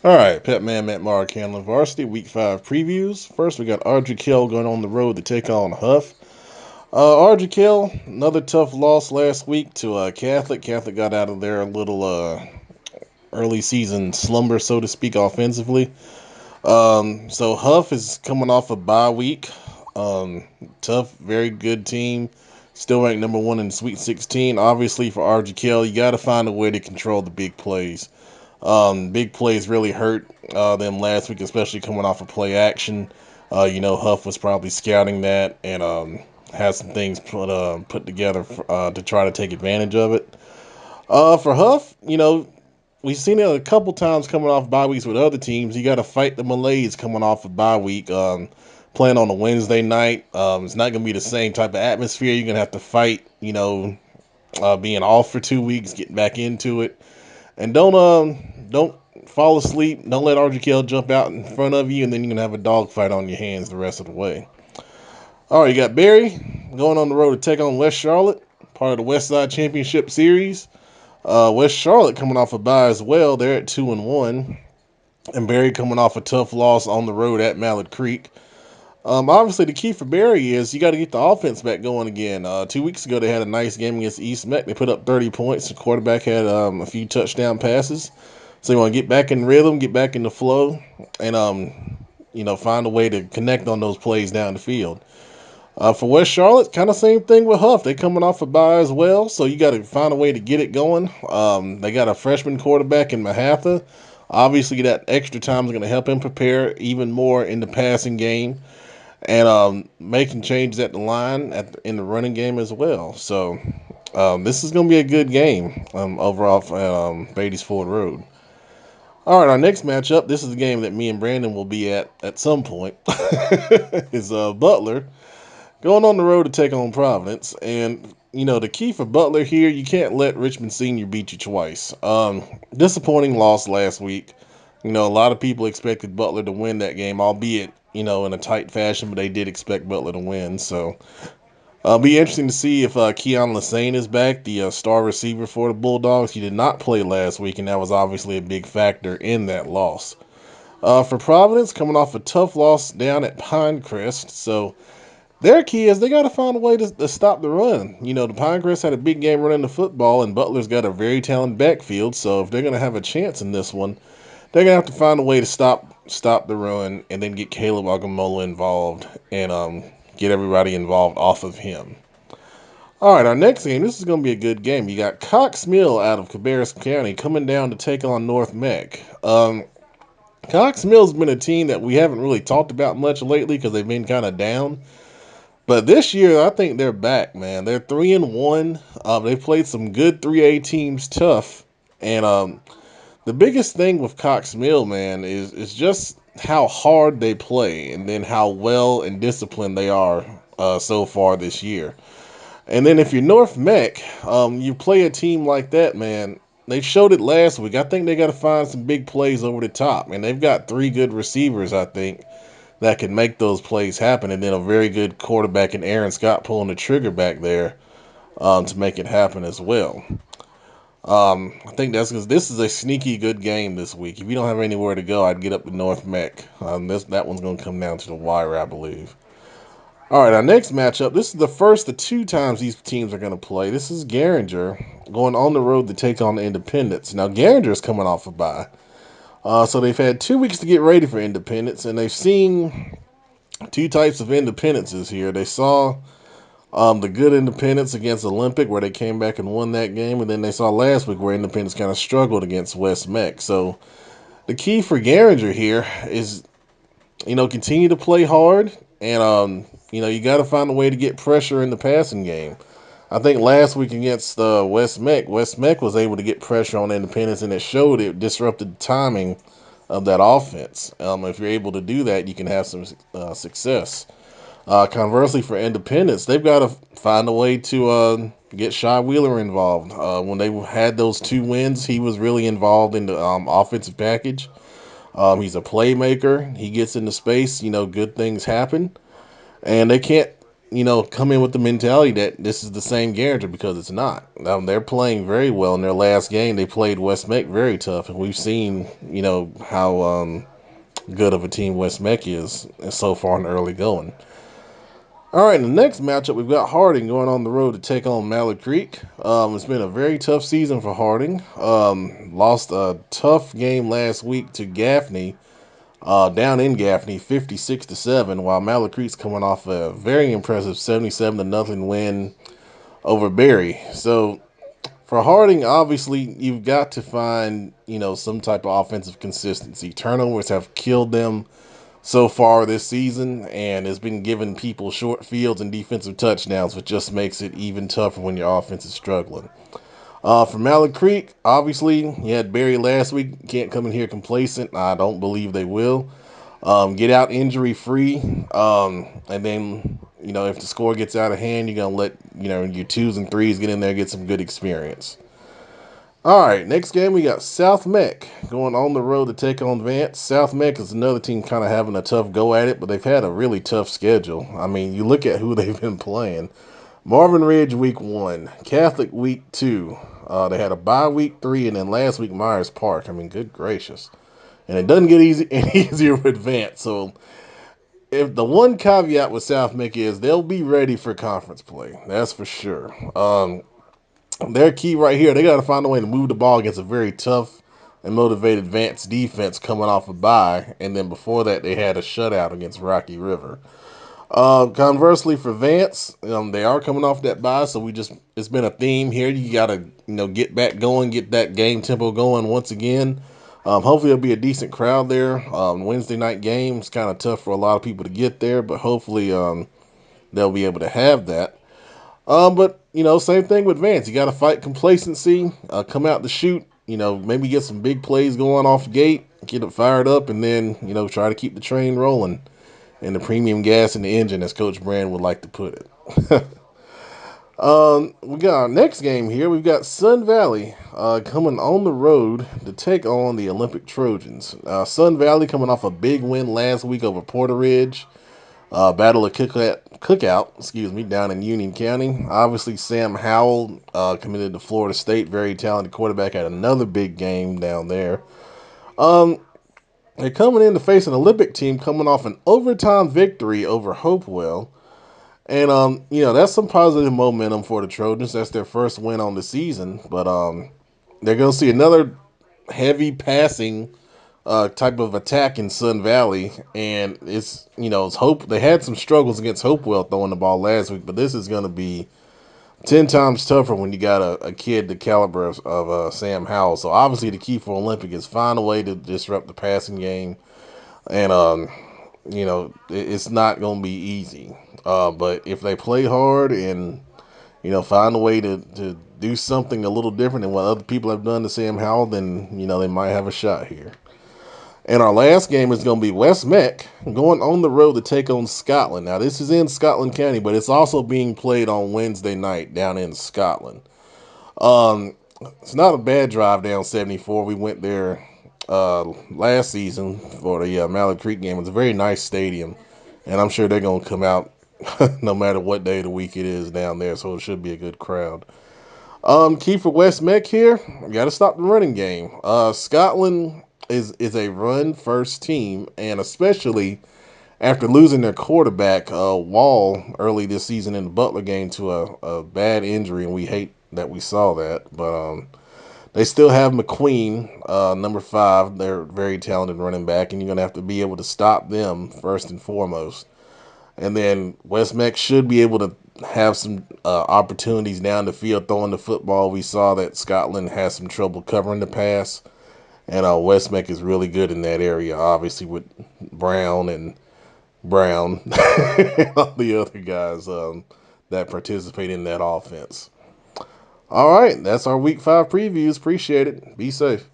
All right, Pet Man Matt Mark handling varsity week 5 previews. First, we got Ardrey Kell going on the road to take on Hough. Ardrey Kell, another tough loss last week to Catholic. Catholic got out of their little early season slumber, so to speak, offensively. So Hough is coming off a bye week. Um, Tough, very good team. Still ranked number one in the Sweet 16. Obviously, for Ardrey Kell, you got to find a way to control the big plays. Big plays really hurt them last week, especially coming off of play action. Huff was probably scouting that and had some things put together to try to take advantage of it. For Huff, we've seen it a couple times coming off bye weeks with other teams. You got to fight the malaise coming off of bye week. Playing on a Wednesday night, it's not going to be the same type of atmosphere. You're going to have to fight, being off for 2 weeks, getting back into it. And don't fall asleep. Don't let RGKL jump out in front of you, and then you're gonna have a dogfight on your hands the rest of the way. All right, you got Barry going on the road to take on West Charlotte, part of the West Side Championship Series. West Charlotte coming off a bye as well. They're at 2-1, and Barry coming off a tough loss on the road at Mallard Creek. Obviously, the key for Barry is you got to get the offense back going again. 2 weeks ago, they had a nice game against East Meck. They put up 30 points. The quarterback had a few touchdown passes. So you want to get back in rhythm, get back in the flow, and find a way to connect on those plays down the field. For West Charlotte, kind of same thing with Huff. They coming off a bye as well, so you got to find a way to get it going. They got a freshman quarterback in Mahatha. Obviously, that extra time is going to help him prepare even more in the passing game and making changes at the line in the running game as well. So this is going to be a good game overall for Beatty's Ford Road. All right, our next matchup. This is the game that me and Brandon will be at some point. Is Butler going on the road to take on Providence, and the key for Butler here, you can't let Richmond Senior beat you twice. Disappointing loss last week. A lot of people expected Butler to win that game, albeit in a tight fashion, but they did expect Butler to win. So be interesting to see if Keon Lassane is back, the star receiver for the Bulldogs. He did not play last week, and that was obviously a big factor in that loss. For Providence, coming off a tough loss down at Pinecrest, so their key is they got to find a way to stop the run. The Pinecrest had a big game running the football, and Butler's got a very talented backfield, so if they're going to have a chance in this one, they're going to have to find a way to stop the run and then get Caleb Agamola involved and get everybody involved off of him. All right, our next game. This is going to be a good game. You got Cox Mill out of Cabarrus County coming down to take on North Meck. Cox Mill's been a team that we haven't really talked about much lately because they've been kind of down. But this year, I think they're back, man. They're 3-1. They played some good 3A teams tough, and the biggest thing with Cox Mill, man, is just how hard they play, and then how well and disciplined they are so far this year. And then if you're North Meck, you play a team like that, man. They showed it last week. I think they got to find some big plays over the top, and they've got three good receivers, I think, that can make those plays happen, and then a very good quarterback in Aaron Scott pulling the trigger back there to make it happen as well. I think that's because this is a sneaky good game this week. If you don't have anywhere to go, I'd get up to North Meck. That one's going to come down to the wire, I believe. All right, our next matchup. This is the first of two times these teams are going to play. This is Garinger going on the road to take on the Independence. Now, Garinger is coming off a bye. So they've had 2 weeks to get ready for Independence, and they've seen two types of Independences here. They saw the good Independence against Olympic, where they came back and won that game, and then they saw last week where Independence kind of struggled against West Meck. So the key for Garinger here is, continue to play hard, and you got to find a way to get pressure in the passing game. I think last week against West Meck was able to get pressure on Independence, and it showed it disrupted the timing of that offense. If you're able to do that, you can have some success. Conversely, for Independence, they've got to find a way to get Shy Wheeler involved. When they had those 2 wins, he was really involved in the offensive package. He's a playmaker. He gets into space. Good things happen. And they can't come in with the mentality that this is the same Garinger, because it's not. They're playing very well in their last game. They played West Meck very tough, and we've seen, how good of a team West Meck is so far in the early going. All right, in the next matchup, we've got Harding going on the road to take on Mallard Creek. It's been a very tough season for Harding. Lost a tough game last week to Gaffney, down in Gaffney, 56-7, while Mallard Creek's coming off a very impressive 77-0 win over Berry. So for Harding, obviously, you've got to find, some type of offensive consistency. Turnovers have killed them so far this season, and it's been giving people short fields and defensive touchdowns, which just makes it even tougher when your offense is struggling. For Mallard Creek, obviously, you had Berry last week. Can't come in here complacent. I don't believe they will. Get out injury free, and then if the score gets out of hand, you're gonna let your twos and threes get in there, get some good experience. All right, next game we got South Meck going on the road to take on Vance. South Meck is another team kind of having a tough go at it, but they've had a really tough schedule. I mean, you look at who they've been playing. Marvin Ridge week 1, Catholic week 2. They had a bye week 3, and then last week Myers Park. I mean, good gracious. And it doesn't get any easier with Vance. So if the one caveat with South Meck is they'll be ready for conference play. That's for sure. Their key right here, they got to find a way to move the ball against a very tough and motivated Vance defense coming off a bye. And then before that, they had a shutout against Rocky River. Conversely for Vance, they are coming off that bye, so it's been a theme here. You got to, get back going, get that game tempo going once again. Hopefully there'll be a decent crowd there. Wednesday night game, it's kind of tough for a lot of people to get there, but hopefully they'll be able to have that. But same thing with Vance. You got to fight complacency, come out to shoot, maybe get some big plays going off the gate, get it fired up, and then, try to keep the train rolling. And the premium gas in the engine, as Coach Brand would like to put it. We got our next game here. We've got Sun Valley coming on the road to take on the Olympic Trojans. Sun Valley coming off a big win last week over Porter Ridge. Battle of Cookout, down in Union County. Obviously, Sam Howell committed to Florida State. Very talented quarterback. Had another big game down there. They're coming in to face an Olympic team coming off an overtime victory over Hopewell. And, that's some positive momentum for the Trojans. That's their first win on the season. But they're going to see another heavy passing type of attack in Sun Valley. And it's Hope. They had some struggles against Hopewell throwing the ball last week. But this is going to be 10 times tougher when you got a kid the caliber of Sam Howell. So obviously the key for Olympic is find a way to disrupt the passing game. And, it's not going to be easy. But if they play hard and, find a way to do something a little different than what other people have done to Sam Howell, then, they might have a shot here. And our last game is going to be West Meck going on the road to take on Scotland. Now, this is in Scotland County, but it's also being played on Wednesday night down in Scotland. It's not a bad drive down 74. We went there last season for the Mallard Creek game. It's a very nice stadium, and I'm sure they're going to come out no matter what day of the week it is down there, so it should be a good crowd. Key for West Meck here, you got to stop the running game. Scotland is a run-first team, and especially after losing their quarterback, Wall, early this season in the Butler game to a bad injury, and we hate that we saw that. But they still have McQueen, number 5. They're very talented running back, and you're going to have to be able to stop them first and foremost. And then West Meck should be able to have some opportunities down the field throwing the football. We saw that Scotland has some trouble covering the pass. And West Meck is really good in that area, obviously, with Brown and all the other guys that participate in that offense. All right, that's our Week 5 previews. Appreciate it. Be safe.